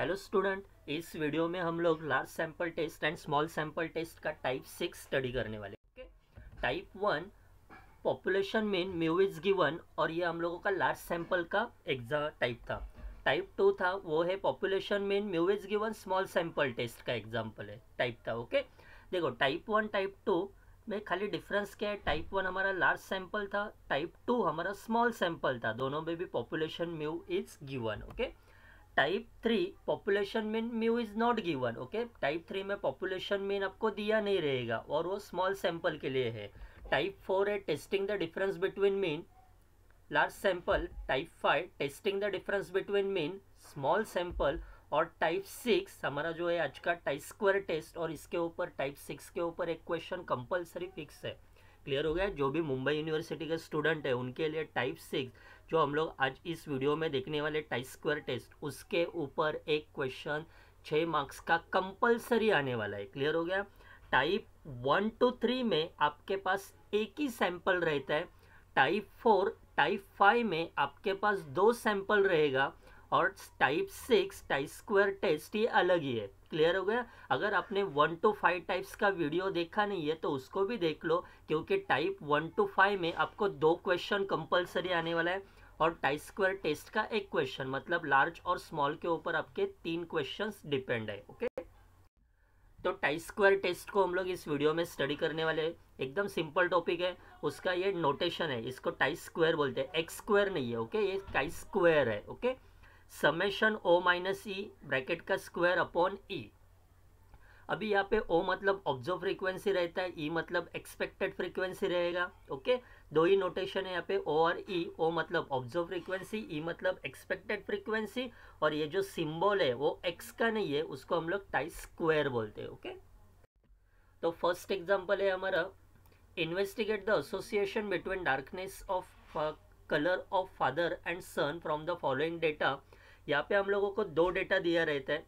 Hello student, इस video में हम लोग large sample test and small sample test का टाइप 6 स्टडी करने वाले। Okay, type 1 population mean mu is given, और ये हम लोगों का लार्ज सैंपल का एग्जाम टाइप था। टाइप 2 था, वो है population mean mu is given small sample test का एग्जाम्पल है टाइप था। ओके, देखो टाइप 1 टाइप 2 में खाली डिफरेंस क्या है, टाइप 1 हमारा लार्ज सैंपल था, टाइप 2 हमारा स्मॉल सैंपल था, दोनों में भी population mu is given. Okay, type 3 population mean mu is not given. Okay, type 3 में पॉपुलेशन मीन आपको दिया नहीं रहेगा और वो स्मॉल सैंपल के लिए है। टाइप 4 है testing the difference between mean large sample. Type 5 testing the difference between mean small sample. और टाइप 6 हमारा जो है आज का टाइप स्क्वायर टेस्ट, और इसके ऊपर टाइप 6 के ऊपर एक क्वेश्चन कंपलसरी फिक्स है। क्लियर हो गया? जो भी मुंबई यूनिवर्सिटी के स्टूडेंट है उनके लिए टाइप 6 जो हम लोग आज इस वीडियो में देखने वाले टाइप स्क्वायर टेस्ट, उसके ऊपर एक क्वेश्चन 6 मार्क्स का कंपलसरी आने वाला है। क्लियर हो गया? टाइप 1 to 3 में आपके पास एक ही सैंपल रहता है। टाइप 4 टाइप 5 में आपके पास 2 सैंपल रहेगा, और टाइप 6 टाइप स्क्वायर टेस्ट ये अलग ही है। क्लियर हो गया? अगर आपने 1 to 5 टाइप्स का वीडियो देखा नहीं है तो उसको भी देख लो, क्योंकि टाइप 1 to 5 में आपको 2 क्वेश्चन कंपलसरी आने वाला है, और टाइप स्क्वायर टेस्ट का एक क्वेश्चन, मतलब लार्ज और स्मॉल के ऊपर आपके 3 क्वेश्चंस डिपेंड है। ओके, तो टाइप स्क्वायर टेस्ट को हम लोग इस वीडियो में स्टडी करने वाले हैं। एकदम सिंपल टॉपिक है, उसका ये नोटेशन है, इसको टाइप स्क्वायर बोलते हैं, एक्स स्क्वायर नहीं है। ओके, ये टाइप स्क्वायर है। Okay, summation O minus E bracket का स्क्वायर अपॉन ई। अभी यहाँ पे ओ मतलब ऑब्जर्व फ्रीक्वेंसी रहता है, ई मतलब एक्सपेक्टेड फ्रीक्वेंसी रहेगा। ओके, दो ही नोटेशन है यहाँ पे, ओ और ई। ओ मतलब ऑब्जर्व फ्रीक्वेंसी, ई मतलब एक्सपेक्टेड फ्रीक्वेंसी, और ये जो सिंबल है वो एक्स का नहीं है, उसको हम लोग टाइप स्क्वायर बोलते हैं। ओके, तो फर्स्ट एग्जांपल है हमारा, investigate the association between darkness of colour of father and son from the following data. यहाँ पे हम लोगों को 2 डेटा दिया रहता है,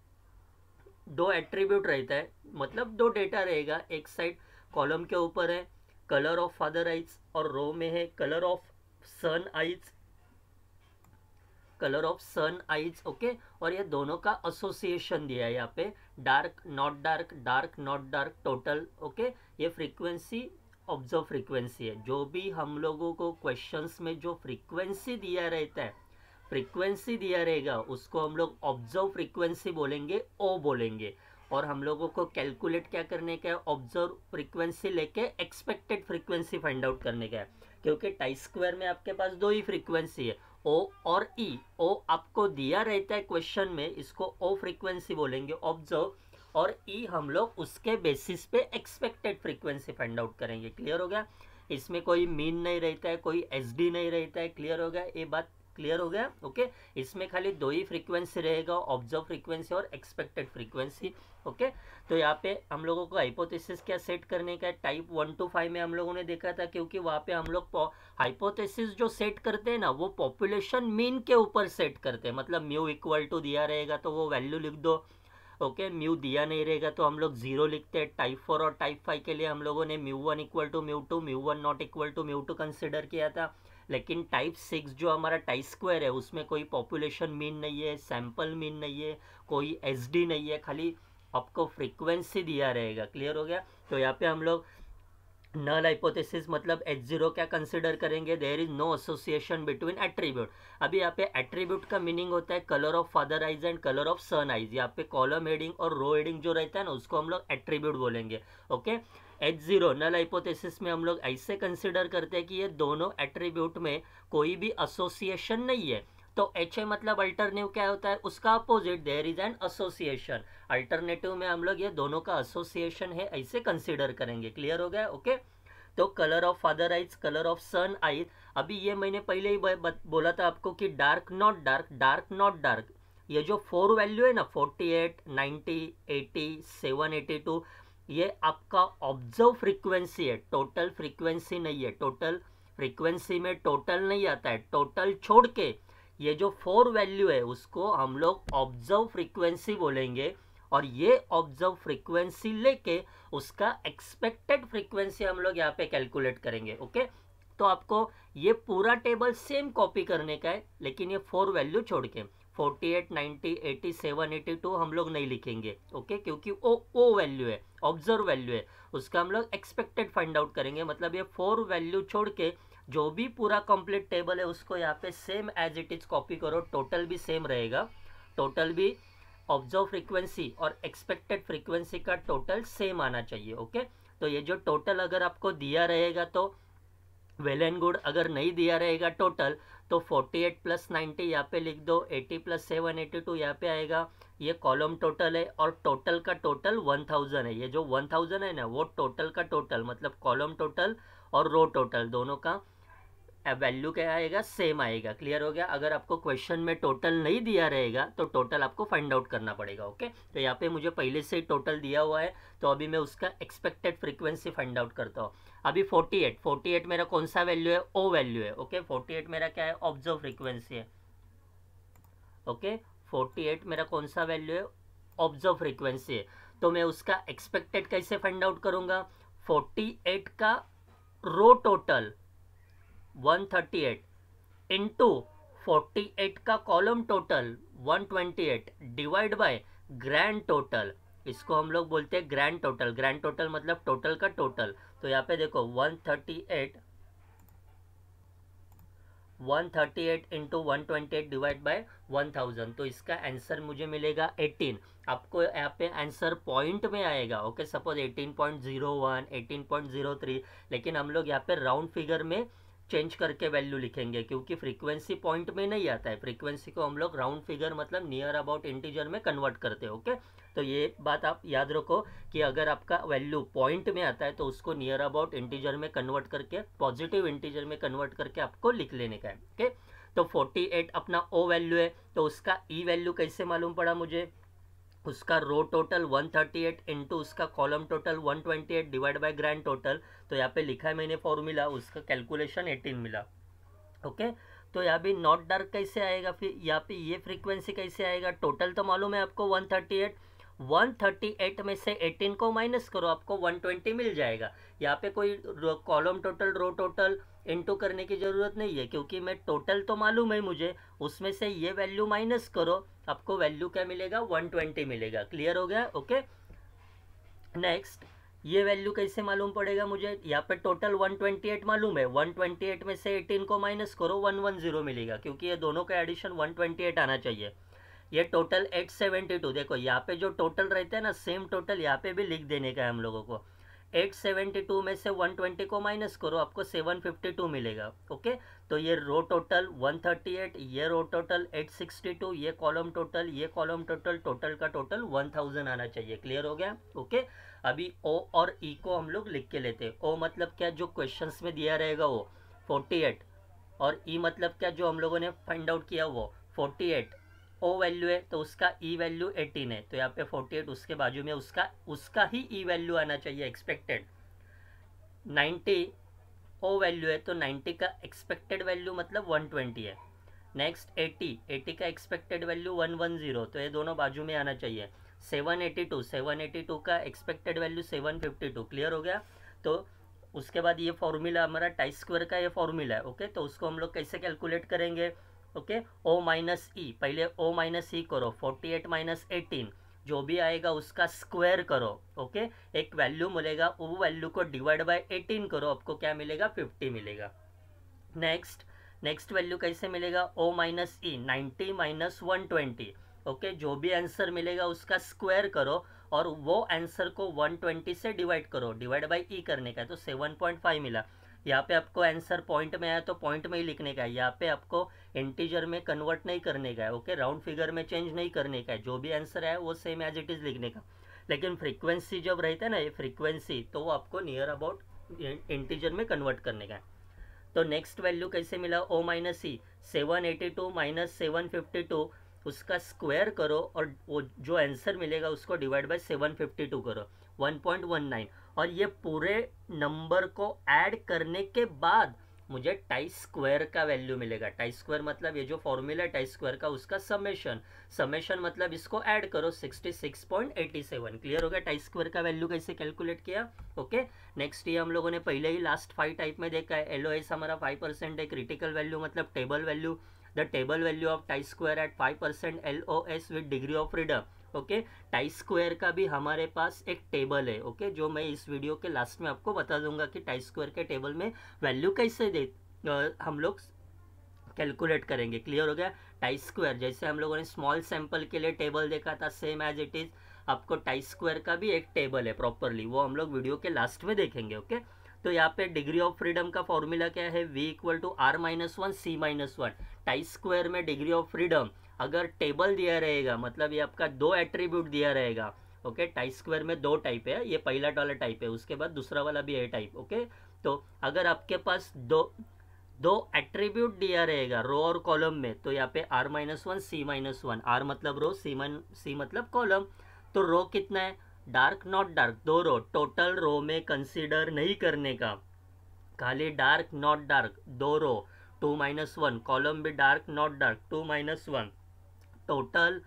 2 एट्रीब्यूट रहता है, मतलब 2 डेटा रहेगा। एक साइड कॉलम के ऊपर है कलर ऑफ फादर आइज, और रो में है colour of son eyes, colour of son eyes. Okay, और ये दोनों का एसोसिएशन दिया है यहाँ पे, dark not dark, dark not dark, total. Okay, ये फ्रीक्वेंसी ऑब्जर्व फ्रीक्वेंसी है। जो भी हम लोगों को क्वेश्चंस में जो फ्रीक्वेंसी दिया रहता है, फ्रीक्वेंसी दिया रहेगा, उसको हम लोग ऑब्जर्व फ्रीक्वेंसी बोलेंगे, ओ बोलेंगे। और हम लोगों को कैलकुलेट क्या करने का है, ऑब्जर्व फ्रीक्वेंसी लेके एक्सपेक्टेड फ्रीक्वेंसी फाइंड आउट करने का है, क्योंकि टाइप स्क्वायर में आपके पास 2 ही फ्रीक्वेंसी है, ओ और ई। ओ आपको दिया रहता है क्वेश्चन में, इसको ओ फ्रीक्वेंसी बोलेंगे ऑब्जर्व, और ई हम लोग उसके बेसिस पे एक्सपेक्टेड फ्रीक्वेंसी फाइंड आउट करेंगे। क्लियर हो गया? इसमें कोई मीन नहीं रहता है, कोई एसडी नहीं रहता है। क्लियर हो गया? ये बात क्लियर हो गया? ओके, इसमें खाली 2 ही फ्रीक्वेंसी रहेगा, ऑब्जर्व फ्रीक्वेंसी और एक्सपेक्टेड फ्रीक्वेंसी। ओके, तो यहाँ पे हम लोगों को हाइपोथेसिस क्या सेट करने का है, टाइप 1 to 5 में हम लोगों ने देखा था, क्योंकि वहाँ पे हम लोग हाइपोथेसिस जो सेट करते हैं ना, वो पॉपुलेशन मीन के ऊपर सेट करते हैं। मतलब म्यू इक्वल टू दिया रहेगा तो वो वैल्यू लिख दो। ओके, म्यू दिया नहीं रहेगा तो हम लोग 0 लिखते हैं। टाइप 4 और टाइप 5 के लिए हम लोगों ने mu 1 equal to mu 2, mu 1 not equal to mu 2 consider किया था। लेकिन टाइप 6 जो हमारा टाइप स्क्वायर है, उसमें कोई पॉपुलेशन मीन नहीं है, सैंपल मीन नहीं है, कोई एसडी नहीं है, खाली आपको फ्रीक्वेंसी दिया रहेगा। क्लियर हो गया? तो यहाँ पे हम लोग नल हाइपोथेसिस मतलब H0 क्या कंसिडर करेंगे, there is no association between attribute. अभी यहाँ पे एट्रीब्यूट का मीनिंग होता है colour of father eyes and colour of son eyes. यहाँ पे कॉलम हेडिंग और रो हेडिंग जो रहता है ना, उसको हम लोग एट्रीब्यूट बोलेंगे। ओके, H0 नल हाइपोथेसिस में हम लोग ऐसे कंसिडर करते हैं कि ये दोनों एट्रीब्यूट में कोई भी एसोसिएशन नहीं है। तो एच ए मतलब अल्टरनेटिव क्या होता है, उसका opposite, there is an association. Alternative में हम लोग ये दोनों का एसोसिएशन है ऐसे कंसीडर करेंगे। क्लियर हो गया? ओके, तो colour of father eyes, colour of son eyes. अभी ये मैंने पहले ही बोला था आपको कि dark not dark, dark not dark, ये जो 4 वैल्यू है ना, 48, 90, 80, 782, ये आपका ऑब्जर्व फ्रीक्वेंसी है, टोटल फ्रीक्वेंसी नहीं है। टोटल फ्रीक्वेंसी में टोटल नहीं आता है, टोटल छोड़ के ये जो 4 वैल्यू है उसको हम लोग ऑब्जर्व फ्रीक्वेंसी बोलेंगे, और ये ऑब्जर्व फ्रीक्वेंसी लेके उसका एक्सपेक्टेड फ्रीक्वेंसी हम लोग यहाँ पे कैलकुलेट करेंगे। ओके, तो आपको ये पूरा टेबल सेम कॉपी करने का है, लेकिन ये 4 वैल्यू छोड़ के 48, 90, 87, 82 हम लोग नहीं लिखेंगे, ओके, क्योंकि ओ वैल्यू है, ऑब्जर्व वैल्यू है, उसका हम लोग एक्सपेक्टेड फाइंड आउट करेंगे। मतलब ये 4 वैल्यू छोड़ के जो भी पूरा कंप्लीट टेबल है उसको यहाँ पे same as it is copy करो, टोटल भी सेम रहेगा, टोटल भी ऑब्जर्व फ्रीक्वेंसी और एक्सपेक्टेड फ्रीक्वेंसी का टोटल सेम आना चाहिए, ओके। तो ये जो टोटल अगर आपको दिया रहेगा तो वेल एंड गुड, अगर नहीं दिया रहेगा टोटल तो 48 प्लस 90 यहाँ पे लिख दो, 80 प्लस 7 82 यहाँ पे आएगा, ये कॉलम टोटल है और टोटल का टोटल 1000 है। ये जो 1000 है ना वो टोटल का टोटल, मतलब कॉलम टोटल और रो टोटल दोनों का वैल्यू क्या आएगा, सेम आएगा। क्लियर हो गया। अगर आपको क्वेश्चन में टोटल नहीं दिया रहेगा तो टोटल आपको फाइंड आउट करना पड़ेगा, ओके। तो यहाँ पे मुझे पहले से ही टोटल दिया हुआ है, तो अभी मैं उसका एक्सपेक्टेड फ्रीक्वेंसी फाइंड आउट करता हूँ। अभी 48 मेरा कौन सा वैल्यू है, ओ वैल्यू है, ओके। 48 मेरा क्या है, ऑब्जर्व फ्रीक्वेंसी है, ओके। 48 मेरा कौन सा वैल्यू है, ऑब्जर्व फ्रीक्वेंसी है। तो मैं उसका एक्सपेक्टेड कैसे फाइंड आउट करूंगा, 48 का रो टोटल 138 इंटू 48 का column total 128 divide by grand total, इसको हम लोग बोलते हैं ग्रैंड टोटल। ग्रैंड टोटल मतलब टोटल का टोटल। तो यहाँ पे देखो 138 इंटू 128 डिवाइड बाय 1000, तो इसका आंसर मुझे मिलेगा 18। आपको यहाँ पे आंसर पॉइंट में आएगा, ओके। सपोज 18.01, 18.03, लेकिन हम लोग यहाँ पे राउंड फिगर में चेंज करके वैल्यू लिखेंगे, क्योंकि फ्रीक्वेंसी पॉइंट में नहीं आता है। फ्रीक्वेंसी को हम लोग राउंड फिगर मतलब नियर अबाउट इंटीजर में कन्वर्ट करते हैं, ओके। तो ये बात आप याद रखो कि अगर आपका वैल्यू पॉइंट में आता है तो उसको नियर अबाउट इंटीजर में कन्वर्ट करके, पॉजिटिव इंटीजर में कन्वर्ट करके आपको लिख लेने का है, ओके। तो 48 अपना ओ वैल्यू है, तो उसका ई वैल्यू कैसे मालूम पड़ा मुझे, उसका रो टोटल 138 इंटू उसका column total 128 divide by grand total. तो यहाँ पे लिखा है मैंने फॉर्मूला, उसका कैलकुलेशन 18 मिला, ओके। तो यहाँ भी नॉट डार्क कैसे आएगा, फिर यहाँ पे ये फ्रीक्वेंसी कैसे आएगा, टोटल तो मालूम है आपको 138 में से 18 को माइनस करो, आपको 120 मिल जाएगा। यहाँ पे कोई column total row total into करने की ज़रूरत नहीं है, क्योंकि मैं टोटल तो मालूम है मुझे, उसमें से ये वैल्यू माइनस करो, आपको वैल्यू क्या मिलेगा, 120 मिलेगा। क्लियर हो गया, ओके। नेक्स्ट, ये वैल्यू कैसे मालूम पड़ेगा मुझे, यहाँ पे टोटल 128 मालूम है, 128 में से 18 को माइनस करो, 110 मिलेगा, क्योंकि ये दोनों का एडिशन 128 आना चाहिए। ये टोटल 872, देखो यहाँ पे जो टोटल रहते हैं ना, सेम टोटल यहाँ पे भी लिख देने का है हम लोगों को। 872 में से 120 को माइनस करो, आपको 752 मिलेगा, ओके। तो ये रो टोटल 138, ये रो टोटल 862, ये कॉलम टोटल, ये कॉलम टोटल, टोटल का टोटल 1000 आना चाहिए। क्लियर हो गया, ओके। अभी ओ और ई को हम लोग लिख के लेते हैं। ओ मतलब क्या, जो क्वेश्चंस में दिया रहेगा वो 48, और ई मतलब क्या, जो हम लोगों ने फाइंड आउट किया वो 48। ओ वैल्यू है तो उसका ई वैल्यू 18 है, तो यहाँ पे 48 उसके बाजू में उसका ही ई वैल्यू आना चाहिए एक्सपेक्टेड। 90 ओ वैल्यू है तो 90 का एक्सपेक्टेड वैल्यू मतलब 120 है। नेक्स्ट 80 का एक्सपेक्टेड वैल्यू 110, तो ये दोनों बाजू में आना चाहिए। 782 का एक्सपेक्टेड वैल्यू 752। क्लियर हो गया। तो उसके बाद ये फॉर्मूला हमारा टाई स्क्वायर का ये फॉर्मूला है, ओके। तो उसको हम लोग कैसे कैलकुलेट करेंगे, ओके। ओ माइनस ई, पहले ओ माइनस ई करो, 48 माइनस 18 जो भी आएगा उसका स्क्वायर करो, ओके। एक वैल्यू मिलेगा, वो वैल्यू को डिवाइड बाय 18 करो, आपको क्या मिलेगा, 50 मिलेगा। नेक्स्ट वैल्यू कैसे मिलेगा, ओ माइनस ई 90 माइनस 120, ओके। जो भी आंसर मिलेगा उसका स्क्वायर करो और वो आंसर को 120 से डिवाइड करो, डिवाइड बाय ई करने का, तो 7.5 मिला। यहाँ पे आपको आंसर पॉइंट में आया तो पॉइंट में ही लिखने का है, यहाँ पे आपको इंटीजर में कन्वर्ट नहीं करने का है, ओके। राउंड फिगर में चेंज नहीं करने का है, जो भी आंसर है वो सेम एज इट इज लिखने का। लेकिन फ्रीक्वेंसी जब रहता है ना, ये फ्रीक्वेंसी, तो वो आपको नियर अबाउट इंटीजर में कन्वर्ट करने का है। तो नेक्स्ट वैल्यू कैसे मिला, ओ माइनस ई 782 माइनस 752, उसका स्क्वायर करो और वो जो आंसर मिलेगा उसको डिवाइड बाय 752 करो, 1.19। और ये पूरे नंबर को ऐड करने के बाद मुझे टाई स्क्वायर का वैल्यू मिलेगा। टाई स्क्वायर मतलब ये जो फॉर्मूला है टाई स्क्वायर का, उसका समेशन, समेशन मतलब इसको ऐड करो 66.87। क्लियर हो गया टाई स्क्वायर का वैल्यू कैसे कैलकुलेट किया। ओके, नेक्स्ट ये हम लोगों ने पहले ही लास्ट 5 टाइप में देखा है। LOS हमारा 5% है, क्रिटिकल वैल्यू मतलब table value, the table value of chi square at 5% LOS with degree of freedom. Okay, chi square का भी हमारे पास एक टेबल है। ओके, जो मैं इस वीडियो के लास्ट में आपको बता दूंगा कि टाई स्क्वायर के टेबल में वैल्यू कैसे दे हम लोग कैलकुलेट करेंगे। क्लियर हो गया। टाई स्क्वायर जैसे हम लोगों ने स्मॉल सैंपल के लिए टेबल देखा था, सेम एज इट इज आपको टाई स्क्वायर का भी एक टेबल है प्रॉपरली, वो हम लोग वीडियो के लास्ट में देखेंगे। ओके, तो यहाँ पे डिग्री ऑफ फ्रीडम का फॉर्मूला क्या है, V = R-1 C-1। Tie square में डिग्री ऑफ फ्रीडम अगर टेबल दिया रहेगा, मतलब ये आपका दो एट्रीब्यूट दिया रहेगा। ओके, टाई स्क्वायर में दो टाइप है, ये पहला वाला टाइप है, उसके बाद दूसरा वाला भी है टाइप। ओके, तो अगर आपके पास दो एट्रीब्यूट दिया रहेगा रो और कॉलम में, तो यहाँ पे R-1 C-1, R मतलब रो, C मतलब कॉलम। तो रो कितना है, डार्क नॉट डार्क, दो रो, टोटल रो में कंसीडर नहीं करने का, खाली डार्क नॉट डार्क दो रो, 2-1, कॉलम भी dark not dark 2-1, total.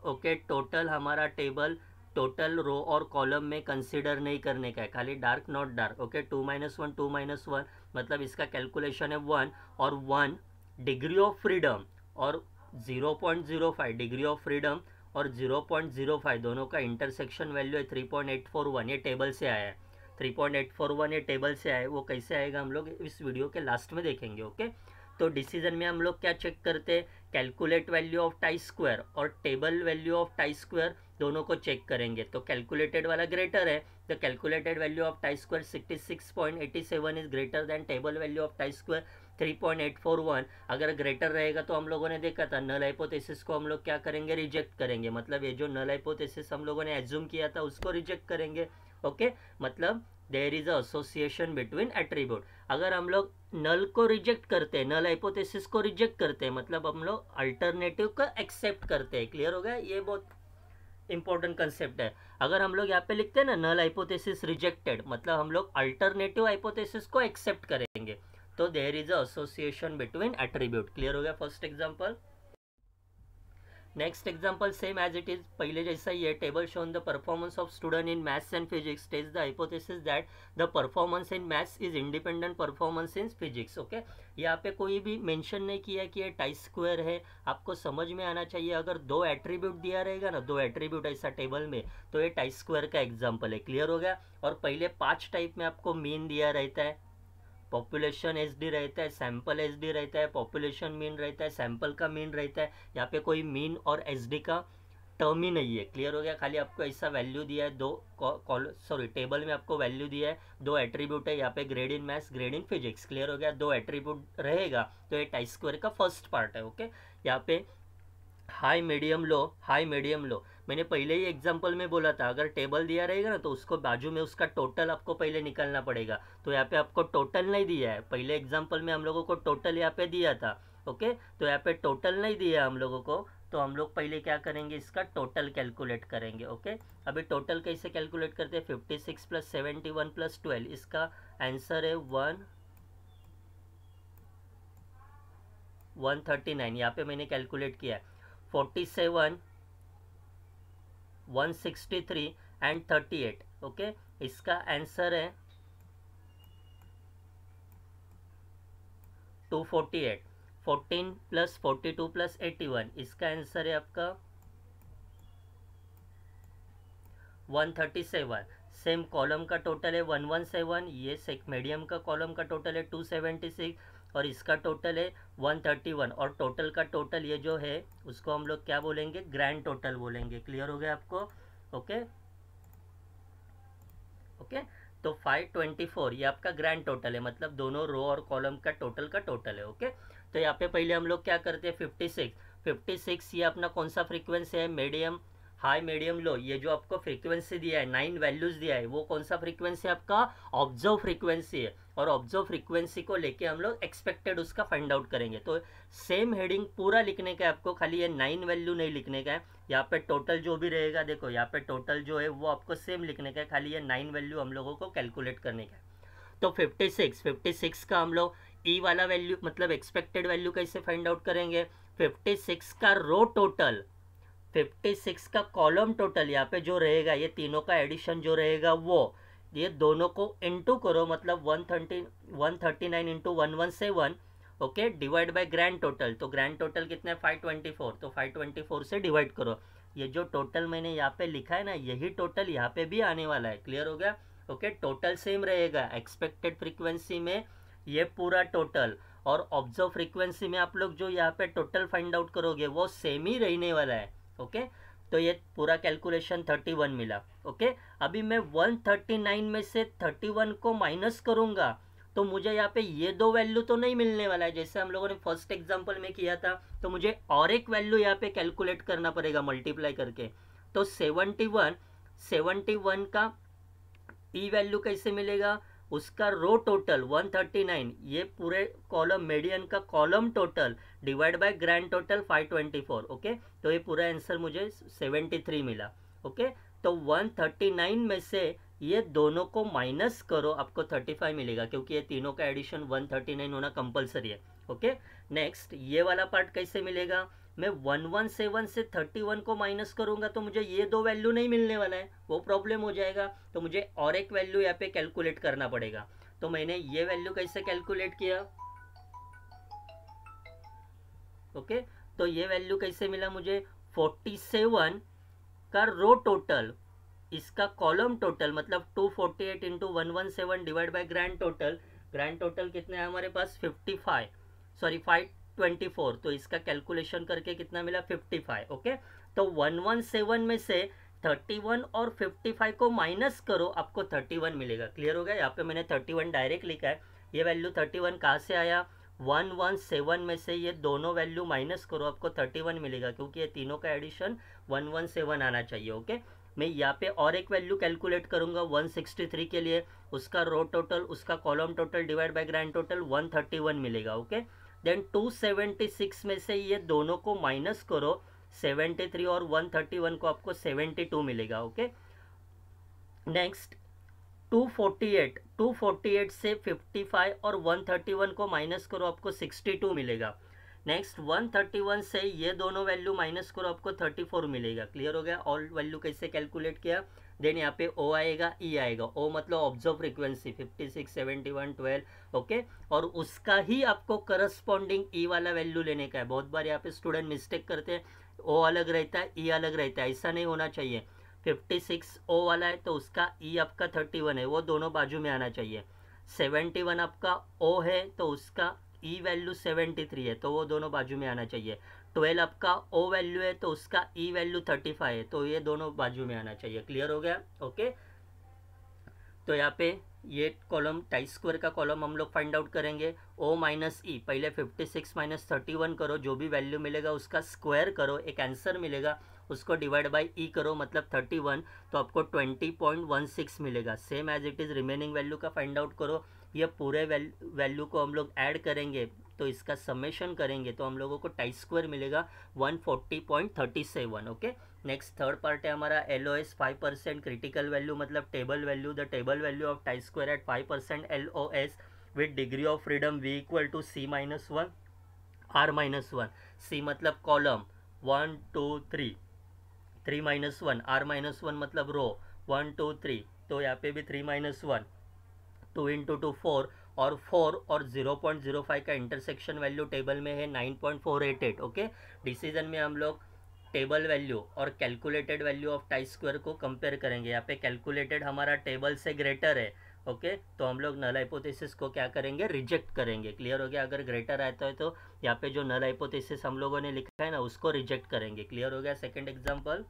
Okay, total हमारा टेबल टोटल रो और कॉलम में कंसीडर नहीं करने का है, खाली डार्क नॉट डार्क। ओके, 2-1 मतलब इसका कैलकुलेशन है 1, और 1 डिग्री ऑफ फ्रीडम और 0.05 डिग्री ऑफ फ्रीडम और 0.05 दोनों का इंटरसेक्शन वैल्यू है 3.841। ये टेबल से आया है 3.841, ये टेबल से आया है। वो कैसे आएगा हम लोग इस वीडियो के लास्ट में देखेंगे। ओके, तो डिसीजन में हम लोग क्या चेक करते हैं, calculate value of chi square और table value of chi square दोनों को चेक करेंगे। तो कैलकुलेटेड वाला ग्रेटर है, the calculated value of chi square 66.87 is greater than table value of chi square 3.841। अगर ग्रेटर रहेगा तो हम लोगों ने देखा था नल हाइपोथेसिस को हम लोग क्या करेंगे, रिजेक्ट करेंगे, मतलब ये जो नल हाइपोथेसिस हम लोगों ने एज्यूम किया था उसको रिजेक्ट करेंगे। ओके, मतलब there is a association between attribute. अगर हम लोग नल को रिजेक्ट करते हैं, नल हाइपोथेसिस को रिजेक्ट करते हैं, मतलब हम लोग अल्टरनेटिव का एक्सेप्ट करते हैं। क्लियर हो गया, ये बहुत इंपॉर्टेंट कंसेप्ट है। अगर हम लोग यहाँ पे लिखते हैं ना नल हाइपोथेसिस रिजेक्टेड, मतलब हम लोग अल्टरनेटिव हाइपोथेसिस को एक्सेप्ट करेंगे, तो there is a association between attribute. Clear हो गया first example. Next example same as it is, पहले जैसा ही है। Table shown the performance of student in maths and physics test the hypothesis that the performance in maths is independent performance in physics. Okay, यहाँ पे कोई भी mention नहीं किया कि ये टाई स्क्वायर है, आपको समझ में आना चाहिए। अगर दो एट्रीब्यूट दिया रहेगा ना, दो एट्रीब्यूट ऐसा टेबल में, तो ये टाई स्क्वायर का एग्जाम्पल है। क्लियर हो गया। और पहले 5 टाइप में आपको मीन दिया रहता है, पॉपुलेशन SD रहता है, सैंपल SD रहता है, पॉपुलेशन मीन रहता है, सैंपल का मीन रहता है। यहाँ पे कोई मीन और SD का टर्म ही नहीं है। क्लियर हो गया। खाली आपको ऐसा वैल्यू दिया है, टेबल में आपको वैल्यू दिया है, दो एट्रीब्यूट है यहाँ पे, grade in maths, grade in physics. Clear हो गया, दो एट्रीब्यूट रहेगा तो ये टाई स्क्वायर का फर्स्ट पार्ट है। ओके, यहाँ पे high medium low, high medium low, मैंने पहले ही एग्जांपल में बोला था, अगर टेबल दिया रहेगा ना तो उसको बाजू में उसका टोटल आपको पहले निकालना पड़ेगा। तो यहाँ पे आपको टोटल नहीं दिया है, पहले एग्जांपल में हम लोगों को टोटल यहाँ पे दिया था। ओके, तो यहाँ पे टोटल नहीं दिया हम लोगों को, तो हम लोग पहले क्या करेंगे, इसका टोटल कैलकुलेट करेंगे। ओके, अभी टोटल कैसे कैलकुलेट करते हैं, 56 + 71 + 12, इसका आंसर है 139। यहाँ पे मैंने कैलकुलेट किया है 47, 163 एंड 38। ओके, इसका आंसर है 248। 14 + 42 + 81, इसका आंसर है आपका 137। सेम कॉलम का टोटल है 117, ये मीडियम का कॉलम का टोटल है 276 और इसका टोटल है 131। और टोटल का टोटल ये जो है उसको हम लोग क्या बोलेंगे, ग्रैंड टोटल बोलेंगे। क्लियर हो गया आपको। ओके ओके, तो 524 ये आपका ग्रैंड टोटल है, मतलब दोनों रो और कॉलम का टोटल है। ओके, तो यहाँ पे पहले हम लोग क्या करते हैं, 56 ये अपना कौन सा फ्रीक्वेंसी है, मीडियम, हाई, मीडियम, लो। ये जो आपको फ्रीक्वेंसी दिया है, 9 वैल्यूज दिया है, वो कौन सा फ्रीक्वेंसी है आपका, ऑब्जर्व फ्रीक्वेंसी है। और ऑब्जर्व फ्रीक्वेंसी को लेके हम लोग एक्सपेक्टेड उसका फाइंड आउट करेंगे। तो सेम हेडिंग पूरा लिखने का है आपको, खाली ये 9 वैल्यू नहीं लिखने का है। यहाँ पे टोटल जो भी रहेगा, देखो यहाँ पे टोटल जो है वो आपको सेम लिखने का है, खाली ये 9 वैल्यू हम लोगों को कैलकुलेट करने का है। तो 56 का हम लोग ई वाला वैल्यू मतलब एक्सपेक्टेड वैल्यू कैसे फाइंड आउट करेंगे, 56 का रो टोटल, 56 का कॉलम टोटल, यहाँ पे जो रहेगा ये तीनों का एडिशन जो रहेगा वो, ये दोनों को इनटू करो, मतलब 139 into 117, okay, divide by grand total. तो ग्रैंड टोटल कितना है 524, तो 524 से डिवाइड करो। ये जो टोटल मैंने यहाँ पे लिखा है ना, यही टोटल यहाँ पे भी आने वाला है। क्लियर हो गया? ओके, टोटल सेम रहेगा एक्सपेक्टेड फ्रीक्वेंसी में, ये पूरा टोटल, और ऑब्जर्व फ्रीक्वेंसी में आप लोग जो यहाँ पे टोटल फाइंड आउट करोगे वो सेम ही रहने वाला है। ओके, तो ये पूरा कैलकुलेशन 31 मिला। ओके, अभी मैं 139 में से 31 को माइनस करूंगा तो मुझे यहाँ पे ये दो वैल्यू तो नहीं मिलने वाला है जैसे हम लोगों ने फर्स्ट एग्जांपल में किया था, तो मुझे और एक वैल्यू यहाँ पे कैलकुलेट करना पड़ेगा मल्टीप्लाई करके। तो 71 का ई वैल्यू कैसे मिलेगा, उसका रो टोटल 139, ये पूरे कॉलम मीडियन का column total divide by grand total 524। Okay, तो ये पूरा आंसर मुझे 73 मिला। ओके, तो 139 में से ये दोनों को माइनस करो, आपको 35 मिलेगा, क्योंकि ये तीनों का एडिशन 139 होना कंपलसरी है। ओके, नेक्स्ट ये वाला पार्ट कैसे मिलेगा, मैं 117 से 31 को माइनस करूंगा तो मुझे ये दो वैल्यू नहीं मिलने वाला है, वो प्रॉब्लम हो जाएगा। तो मुझे और एक वैल्यू यहाँ पे कैलकुलेट करना पड़ेगा। तो मैंने ये वैल्यू कैसे कैलकुलेट किया, ओके, तो ये वैल्यू कैसे मिला मुझे, 47 का रो टोटल, इसका कॉलम टोटल मतलब 248 into 117 divide by grand total, grand total कितने हैं हमारे पास 524, तो इसका कैलकुलेशन करके कितना मिला 55। ओके, तो 117 में से 31 और 55 को माइनस करो, आपको 31 मिलेगा। क्लियर हो गया? यहाँ पे मैंने 31 डायरेक्ट लिखा है। ये वैल्यू 31 कहाँ से आया, 117 में से ये दोनों वैल्यू माइनस करो, आपको 31 मिलेगा, क्योंकि ये तीनों का एडिशन 117 आना चाहिए। ओके, मैं यहाँ पे और एक वैल्यू कैलकुलेट करूंगा 163 के लिए, उसका रो टोटल, उसका column total divide by grand total 131 मिलेगा। ओके, देन 276 में से ये दोनों को माइनस करो, 73 और 131 को आपको 72 मिलेगा। ओके, नेक्स्ट 248 से 55 और 131 को माइनस करो, आपको 62 मिलेगा। नेक्स्ट 131 से ये दोनों वैल्यू माइनस करो, आपको 34 मिलेगा। क्लियर हो गया? ऑल वैल्यू कैसे कैलकुलेट किया, देन यहाँ पे ओ आएगा, ई आएगा। ओ मतलब ऑब्जर्व फ्रीक्वेंसी 56, 71, 12। ओके, और उसका ही आपको करस्पॉन्डिंग ई वाला वैल्यू लेने का है। बहुत बार यहाँ पे स्टूडेंट मिस्टेक करते हैं, ओ अलग रहता है, ई अलग रहता है, ऐसा नहीं होना चाहिए। 56 ओ वाला है तो उसका ई आपका 31 है, वो दोनों बाजू में आना चाहिए। 71 आपका ओ है तो उसका ई वैल्यू 73 है, तो वो दोनों बाजू में आना चाहिए। 12 आपका ओ वैल्यू है तो उसका ई वैल्यू 35 है, तो ये दोनों बाजू में आना चाहिए। क्लियर हो गया? ओके, तो यहाँ पे ये कॉलम टाई स्क्वायर का कॉलम हम लोग फाइंड आउट करेंगे। ओ माइनस ई, पहले 56 माइनस 31 करो, जो भी वैल्यू मिलेगा उसका स्क्वायर करो, एक आंसर मिलेगा, उसको डिवाइड बाय ई करो मतलब 31, तो आपको 20.16 मिलेगा। Same as it is remaining value का फाइंड आउट करो। ये पूरे वैल्यू को हम लोग ऐड करेंगे तो इसका समेशन करेंगे तो हम लोगों को टाई स्क्वायर मिलेगा 140.37। ओके, नेक्स्ट थर्ड पार्ट है हमारा LOS 5%, क्रिटिकल वैल्यू मतलब table value, the table value of chi square at 5% LOS with degree of freedom V equal to C-1 R-1। C मतलब कॉलम 1 2 3, 3-1 R-1 मतलब रो 1 2 3, तो यहाँ पे भी 3-1, 2 इंटू 2 4, और 4 और 0.05 का इंटरसेक्शन वैल्यू टेबल में है 9.488। ओके, डिसीजन में हम लोग टेबल वैल्यू और calculated value of chi square को कंपेयर करेंगे। यहाँ पे कैलकुलेटेड हमारा टेबल से ग्रेटर है। ओके, तो हम लोग नल हाइपोथेसिस को क्या करेंगे, रिजेक्ट करेंगे। क्लियर हो गया? अगर ग्रेटर आता है तो यहाँ पे जो नल हाइपोथेसिस हम लोगों ने लिखा है ना उसको रिजेक्ट करेंगे। क्लियर हो गया? Second example.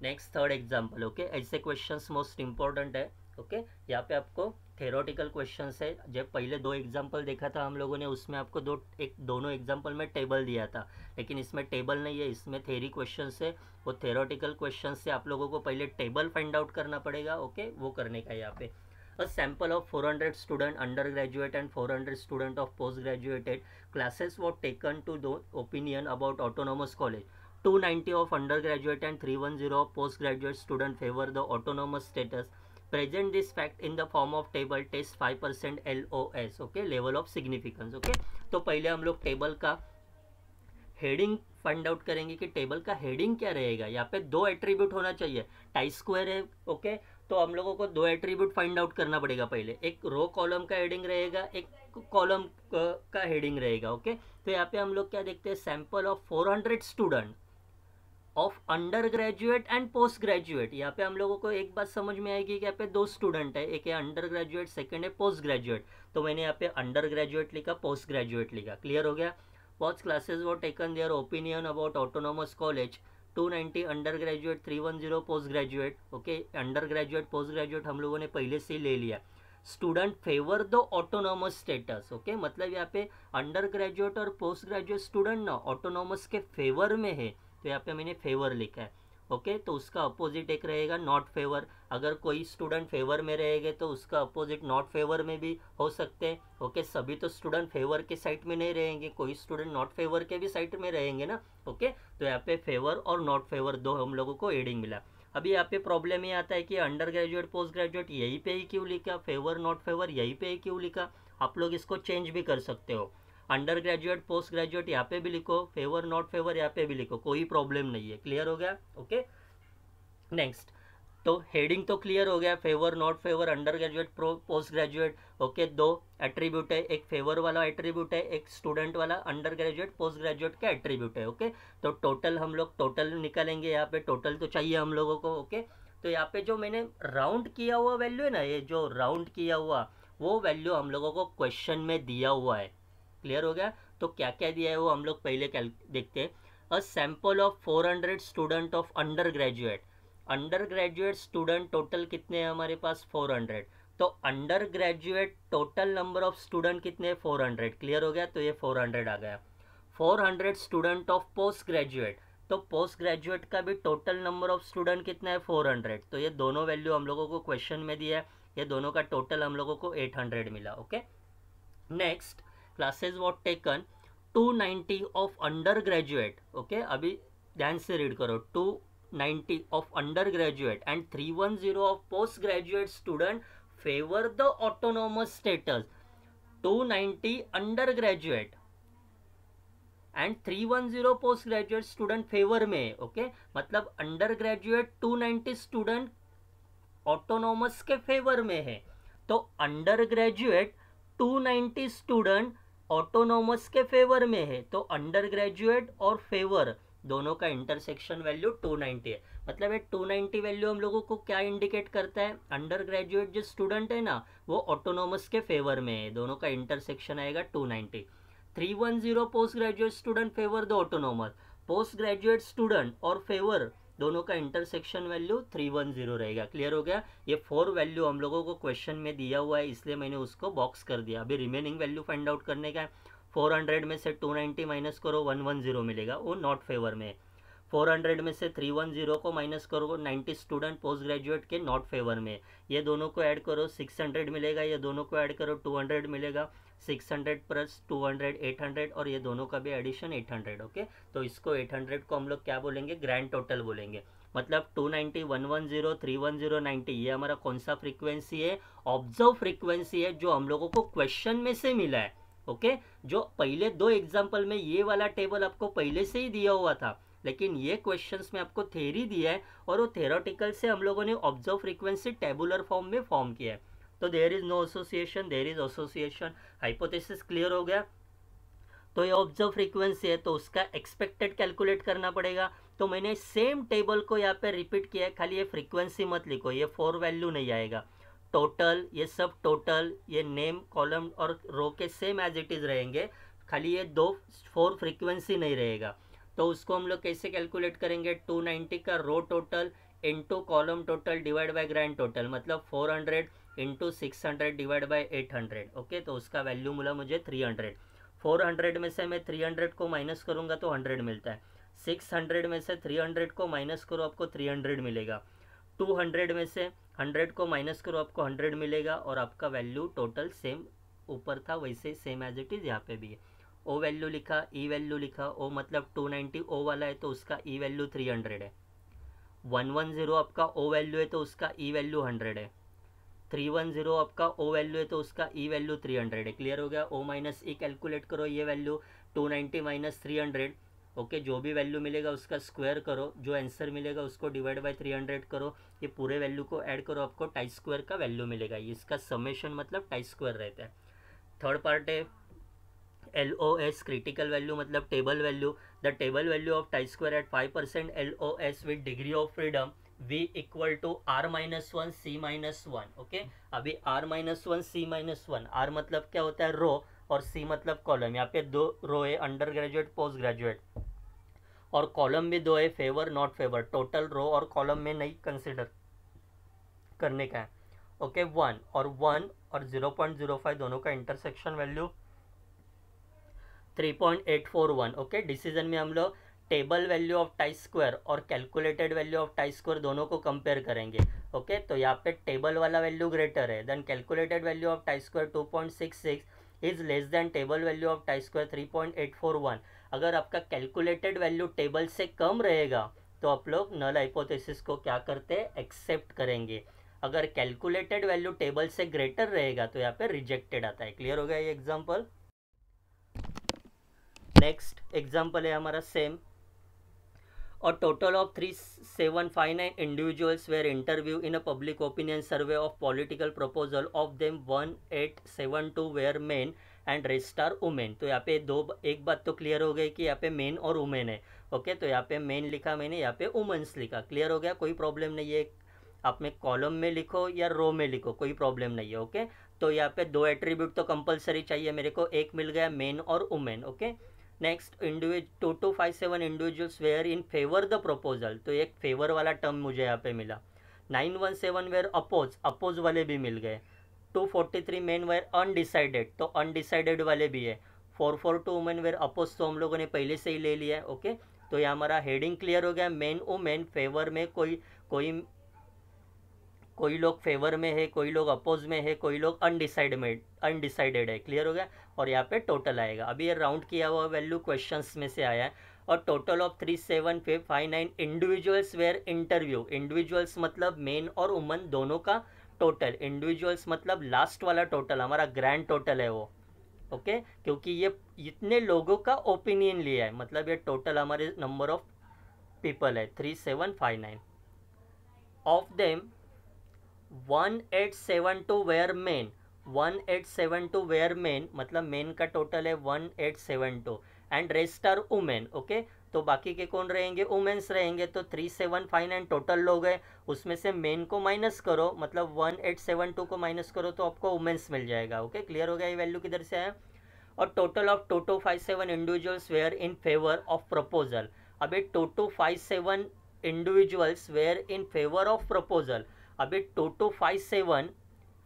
Next third example. Okay, ऐसे क्वेश्चंस मोस्ट इंपॉर्टेंट है। ओके, यहाँ पे आपको थेरोटिकल क्वेश्चंस है। जब पहले दो एग्जाम्पल देखा था हम लोगों ने, उसमें आपको दोनों एग्जाम्पल में टेबल दिया था, लेकिन इसमें टेबल नहीं है, इसमें थेरी क्वेश्चंस है। वो थेरोटिकल क्वेश्चंस से आप लोगों को पहले टेबल फाइंड आउट करना पड़ेगा। ओके, वो करने का यहाँ पे A sample of 400 student undergraduate and 400 student of postgraduate classes were taken to the opinion about autonomous college. 290 of undergraduate and 310 of postgraduate student favor the autonomous status. Present this fact in the form of table, test 5% LOS, okay, level of significance, okay. तो पहले हम लोग table का heading find out करेंगे कि table का heading क्या रहेगा। यहाँ पे 2 एट्रीब्यूट होना चाहिए, टाई स्क्वायर है, ओके। तो हम लोगों को 2 एट्रीब्यूट फाइंड आउट करना पड़ेगा पहले, एक रो कॉलम का हेडिंग रहेगा, एक कॉलम का हेडिंग रहेगा, ओके। तो यहाँ पे हम लोग क्या देखते हैं, sample of 400 student of under graduate and post graduate. यहाँ पे हम लोगों को एक बात समझ में आएगी कि यहाँ पे 2 स्टूडेंट है, एक है अंडर ग्रेजुएट, सेकेंड है पोस्ट ग्रेजुएट। तो मैंने यहाँ पे अंडर ग्रेजुएट लिखा, पोस्ट ग्रेजुएट लिखा, क्लियर हो गया। What classes were taken, their opinion about autonomous college, 290 undergraduate, 310 postgraduate, okay. Undergraduate post graduate हम लोगों ने पहले से ही ले लिया। Student favour the autonomous status, okay, मतलब यहाँ पे अंडर ग्रेजुएट और पोस्ट ग्रेजुएट स्टूडेंट ना ऑटोनॉमस के फेवर में है, तो यहाँ पे मैंने फेवर लिखा है, ओके। तो उसका अपोजिट एक रहेगा नॉट फेवर। अगर कोई स्टूडेंट फेवर में रहेंगे तो उसका अपोजिट नॉट फेवर में भी हो सकते हैं, ओके। सभी तो स्टूडेंट फेवर के साइड में नहीं रहेंगे, कोई स्टूडेंट नॉट फेवर के भी साइड में रहेंगे ना, ओके। तो यहाँ पे फेवर और नॉट फेवर 2 हम लोगों को एडिंग मिला। अभी यहाँ पे प्रॉब्लम ये आता है कि अंडर ग्रेजुएट पोस्ट ग्रेजुएट यहीं पे ही क्यों लिखा, फेवर नॉट फेवर यहीं पे ही क्यों लिखा। आप लोग इसको चेंज भी कर सकते हो, अंडर ग्रेजुएट पोस्ट ग्रेजुएट यहाँ पे भी लिखो, फेवर नॉट फेवर यहाँ पे भी लिखो, कोई प्रॉब्लम नहीं है, क्लियर हो गया, ओके। नेक्स्ट, तो हेडिंग तो क्लियर हो गया, favour not favour under graduate post graduate, okay. 2 attribute है, एक फेवर वाला एट्रीब्यूट है, एक स्टूडेंट वाला अंडर ग्रेजुएट पोस्ट ग्रेजुएट का एट्रीब्यूट है, ओके। तो टोटल हम लोग टोटल निकालेंगे, यहाँ पे टोटल तो चाहिए हम लोगों को, ओके। तो यहाँ पे जो मैंने राउंड किया हुआ वैल्यू है ना, ये जो राउंड किया हुआ वो वैल्यू हम लोगों को क्वेश्चन में दिया हुआ है, क्लियर हो गया। तो क्या क्या दिया है वो हम लोग पहले देखते हैं। A sample of 400 student of under graduate, under graduate student total कितने हैं हमारे पास 400, तो under graduate total number of student कितने 400, क्लियर हो गया। तो ये 400 आ गया। 400 स्टूडेंट ऑफ पोस्ट ग्रेजुएट, तो पोस्ट ग्रेजुएट का भी टोटल नंबर ऑफ स्टूडेंट कितना है 400, तो ये दोनों वैल्यू हम लोगों को क्वेश्चन में दिया है, ये दोनों का टोटल हम लोगों को 800 मिला, okay. Next, classes what taken 290 of under graduate, okay. अभी ध्यान से रीड करो, 290 of undergraduate and 310 of postgraduate student favor the autonomous status. 290 undergraduate and 310 postgraduate student favor में, ओके। मतलब अंडरग्रेजुएट 290 स्टूडेंट ऑटोनॉमस के फेवर में है, तो अंडरग्रेजुएट 290 स्टूडेंट ऑटोनॉमस के फेवर में है, तो अंडरग्रेजुएट और फेवर दोनों का इंटरसेक्शन वैल्यू 290 है। मतलब ये 290 वैल्यू हम लोगों को क्या इंडिकेट करता है, अंडर ग्रेजुएट जो स्टूडेंट है ना वो ऑटोनॉमस के फेवर में है, दोनों का इंटरसेक्शन आएगा 290। 310 post graduate student favour the autonomous, post graduate student और फेवर दोनों का इंटरसेक्शन वैल्यू 310 रहेगा, क्लियर हो गया। ये 4 वैल्यू हम लोगों को क्वेश्चन में दिया हुआ है, इसलिए मैंने उसको बॉक्स कर दिया। अभी रिमेनिंग वैल्यू फाइंड आउट करने का है। 400 में से 290 माइनस करो 110 मिलेगा, वो नॉट फेवर में है। 400 में से 310 को माइनस करो 90 स्टूडेंट पोस्ट ग्रेजुएट के नॉट फेवर में, ये दोनों को ऐड करो 600 मिलेगा, ये दोनों को ऐड करो 200 मिलेगा, 600 प्लस 200 800, और ये दोनों का भी एडिशन 800, ओके। तो इसको 800 को हम लोग क्या बोलेंगे, ग्रैंड टोटल बोलेंगे। मतलब 290 110 310 90 ये हमारा कौन सा फ्रीक्वेंसी है, ऑब्जर्व फ्रीक्वेंसी है, जो हम लोगों को क्वेश्चन में से मिला है, ओके। जो पहले 2 एग्जाम्पल में ये वाला टेबल आपको पहले से ही दिया हुआ था, लेकिन ये क्वेश्चंस में आपको थ्योरी दिया है और वो थ्योरेटिकल से हम लोगों ने ऑब्जर्व फ्रीक्वेंसी टेबुलर फॉर्म में फॉर्म किया है। तो there is no association, there is association, hypothesis clear हो गया। तो ये ऑब्जर्व फ्रीक्वेंसी है तो उसका एक्सपेक्टेड कैलकुलेट करना पड़ेगा। तो मैंने सेम टेबल को यहाँ पे रिपीट किया है, खाली ये फ्रीक्वेंसी मत लिखो, ये 4 वैल्यू नहीं आएगा। टोटल ये सब टोटल, ये नेम कॉलम और रो के सेम एज इट इज रहेंगे, खाली ये 4 फ्रीक्वेंसी नहीं रहेगा। तो उसको हम लोग कैसे कैलकुलेट करेंगे, 290 का row total into column total divide by grand total, मतलब 400 इंटू 600 डिवाइड बाय 800, ओके। तो उसका वैल्यू मिला मुझे 300। 400 में से मैं 300 को माइनस करूँगा तो 100 मिलता है। 600 में से 300 को माइनस करो आपको 300 मिलेगा। 200 में से 100 को माइनस करो आपको 100 मिलेगा, और आपका वैल्यू टोटल सेम ऊपर था वैसे सेम एज इट इज़ यहाँ पे भी है। ओ वैल्यू लिखा, ई वैल्यू लिखा, ओ मतलब 290 ओ वाला है तो उसका ई वैल्यू 300 है। 110 आपका ओ वैल्यू है तो उसका ई वैल्यू 100 है। 310 आपका ओ वैल्यू है तो उसका ई वैल्यू 300 है। क्लियर हो गया। ओ माइनस ई कैलकुलेट करो, ये वैल्यू 290 माइनस 300, ओके। जो भी वैल्यू मिलेगा उसका स्क्वायर करो, जो आंसर मिलेगा उसको डिवाइड बाय 300 करो, ये पूरे वैल्यू को ऐड करो, आपको टाई स्क्वायर का वैल्यू मिलेगा। इसका समेशन मतलब टाई स्क्वायर रहता है। थर्ड पार्ट है LOS, क्रिटिकल वैल्यू मतलब table value. The table value of chi square at 5% LOS with degree of freedom V equal to R-1 C-1, okay. अभी R-1 C-1, R मतलब क्या होता है रो और C मतलब कॉलम। यहाँ पे 2 रो है, अंडर ग्रेजुएट पोस्ट ग्रेजुएट, और कॉलम भी 2 है, favour not favour. Total row और कॉलम में नहीं कंसिडर करने का है, ओके। 1 और 0.05 दोनों का इंटरसेक्शन वैल्यू 3.841, ओके। डिसीजन में हम लोग table value of chi square और calculated value of chi square दोनों को कंपेयर करेंगे, ओके। तो यहाँ पे टेबल वाला वैल्यू ग्रेटर है than calculated value of chi square 2.66 is less than table value of chi square 3.841। अगर आपका कैलकुलेटेड वैल्यू टेबल से कम रहेगा तो आप लोग नल हाइपोथेसिस को क्या करते हैं, एक्सेप्ट करेंगे। अगर कैलकुलेटेड वैल्यू टेबल से ग्रेटर रहेगा तो यहाँ पे रिजेक्टेड आता है। क्लियर हो गया ये एग्जाम्पल। नेक्स्ट एग्जाम्पल है हमारा सेम। और total of 3759 individuals were interview in a public opinion survey of political proposal, of them 1872 were men and rest are women. तो यहाँ पे एक बात तो क्लियर हो गई कि यहाँ पे मेन और वुमेन है, ओके। तो यहाँ पे मेन लिखा मैंने, यहाँ पे वुमेन्स लिखा। क्लियर हो गया, कोई प्रॉब्लम नहीं है। आप में कॉलम में लिखो या रो में लिखो, कोई प्रॉब्लम नहीं है, ओके। तो यहाँ पे 2 एट्रीब्यूट तो कंपलसरी चाहिए मेरे को, एक मिल गया मेन और women, okay. Next 2257 individuals were in favour the proposal, तो एक फेवर वाला टर्म मुझे यहाँ पे मिला। 917 वेयर अपोज वाले भी मिल गए। 243 मेन वेयर अनडिसाइडेड, तो अनडिसाइडेड वाले भी है। 442 वुमेन वेयर अपोज, तो हम लोगों ने पहले से ही ले लिया है, ओके। तो ये हमारा हेडिंग क्लियर हो गया। मेन वुमेन फेवर में कोई लोग फेवर में है, कोई लोग अपोज में है, कोई लोग अनडिसाइडेड है। क्लियर हो गया। और यहाँ पे टोटल आएगा। अभी ये राउंड किया हुआ वैल्यू क्वेश्चंस में से आया है। और total of 3759 individuals were interview, individuals मतलब मेन और वुमन दोनों का टोटल, इंडिविजुअल्स मतलब लास्ट वाला टोटल, हमारा ग्रैंड टोटल है वो, ओके। क्योंकि ये इतने लोगों का ओपिनियन लिया है, मतलब ये टोटल हमारे नंबर ऑफ पीपल है 3759। Of them 1872 were men, 1872 were men मतलब मेन का टोटल है 1872 and rest are women, okay. तो बाकी के कौन रहेंगे, वुमेन्स रहेंगे। तो 3759 टोटल लोग हैं, उसमें से मेन को माइनस करो, मतलब 1872 को माइनस करो तो आपको वुमेन्स मिल जाएगा, ओके। क्लियर हो गया ये वैल्यू किधर से आया। और total of 2257 individuals were in favour of proposal. अभी 2257 individuals were in favour of proposal, अभी 2257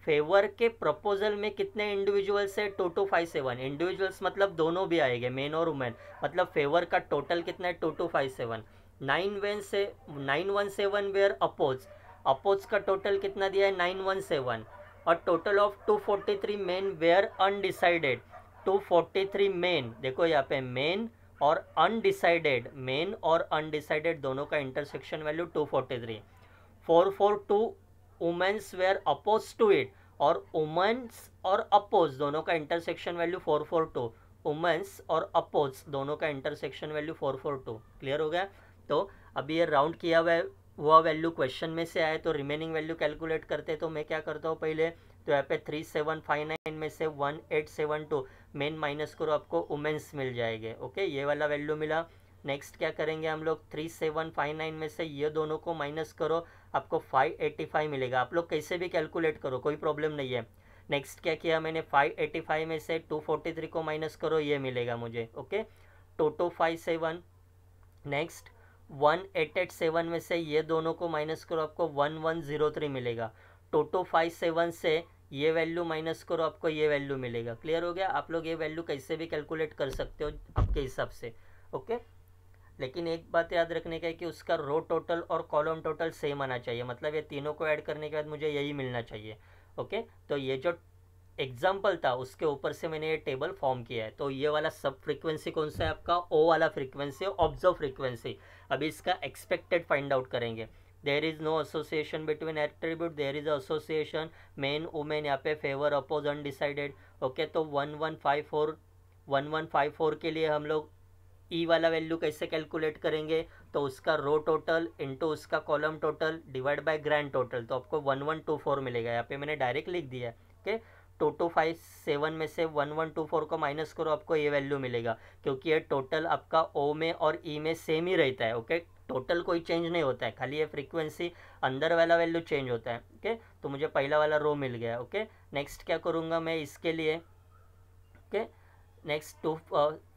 फेवर के प्रपोजल में कितने इंडिविजुअल्स है, 2257 इंडिविजुअल्स मतलब दोनों भी आएंगे, मेन और वुमेन, मतलब फेवर का टोटल कितना है 2257। 917 वेयर अपोज का टोटल कितना दिया है 917। और total of 243 men were undecided, 243 men, देखो यहाँ पे मेन और अनडिसाइडेड, मेन और अनडिसाइडेड दोनों का intersection value 243। 442 womens were oppose to it, और वुमेन्स और अपोज दोनों का इंटरसेक्शन वैल्यू 442, वुमेन्स और अपोज दोनों का इंटरसेक्शन वैल्यू 442। क्लियर हो गया। तो अभी ये राउंड किया हुआ वैल्यू क्वेश्चन में से आए, तो रिमेनिंग वैल्यू कैलकुलेट करते। तो मैं क्या करता हूँ पहले, तो यहाँ पे 3759 में से 1872 मेन माइनस करो, आपको वुमेन्स मिल जाएंगे, ओके। ये वाला वैल्यू मिला। नेक्स्ट क्या करेंगे हम लोग, 3759 में से ये दोनों को माइनस करो, आपको 585 मिलेगा। आप लोग कैसे भी कैलकुलेट करो, कोई प्रॉब्लम नहीं है। नेक्स्ट क्या किया मैंने, 585 में से 243 को माइनस करो, ये मिलेगा मुझे, ओके। 2257। नेक्स्ट 1887 में से ये दोनों को माइनस करो, आपको 1103 मिलेगा। 2257 से ये वैल्यू माइनस करो, आपको ये वैल्यू मिलेगा। क्लियर हो गया। आप लोग ये वैल्यू कैसे भी कैलकुलेट कर सकते हो आपके हिसाब से, ओके। लेकिन एक बात याद रखने का है कि उसका रो टोटल और कॉलम टोटल सेम आना चाहिए, मतलब ये तीनों को ऐड करने के बाद मुझे यही मिलना चाहिए, ओके। तो ये जो एग्जाम्पल था उसके ऊपर से मैंने ये टेबल फॉर्म किया है। तो ये वाला सब फ्रीक्वेंसी कौन सा है आपका, ओ वाला फ्रीक्वेंसी, ऑब्जर्व फ्रीक्वेंसी। अभी इसका एक्सपेक्टेड फाइंड आउट करेंगे। There is no association between attribute, there is association men women, यहाँ पे फेवर अपोज अनडिसाइडेड। ओके, तो 1154 के लिए हम लोग ई वाला वैल्यू कैसे कैलकुलेट करेंगे, तो उसका रो टोटल इंटू उसका column total divide by grand total, तो आपको 1124 मिलेगा। यहाँ पे मैंने डायरेक्ट लिख दिया है। ओके, 2257 में से 1124 को माइनस करो, आपको ये वैल्यू मिलेगा, क्योंकि ये टोटल आपका ओ में और ई में सेम ही रहता है। ओके, टोटल कोई चेंज नहीं होता है, खाली ये फ्रीक्वेंसी अंदर वाला वैल्यू चेंज होता है। ओके, तो मुझे पहला वाला रो मिल गया। ओके, नेक्स्ट क्या करूँगा मैं इसके लिए। ओके, नेक्स्ट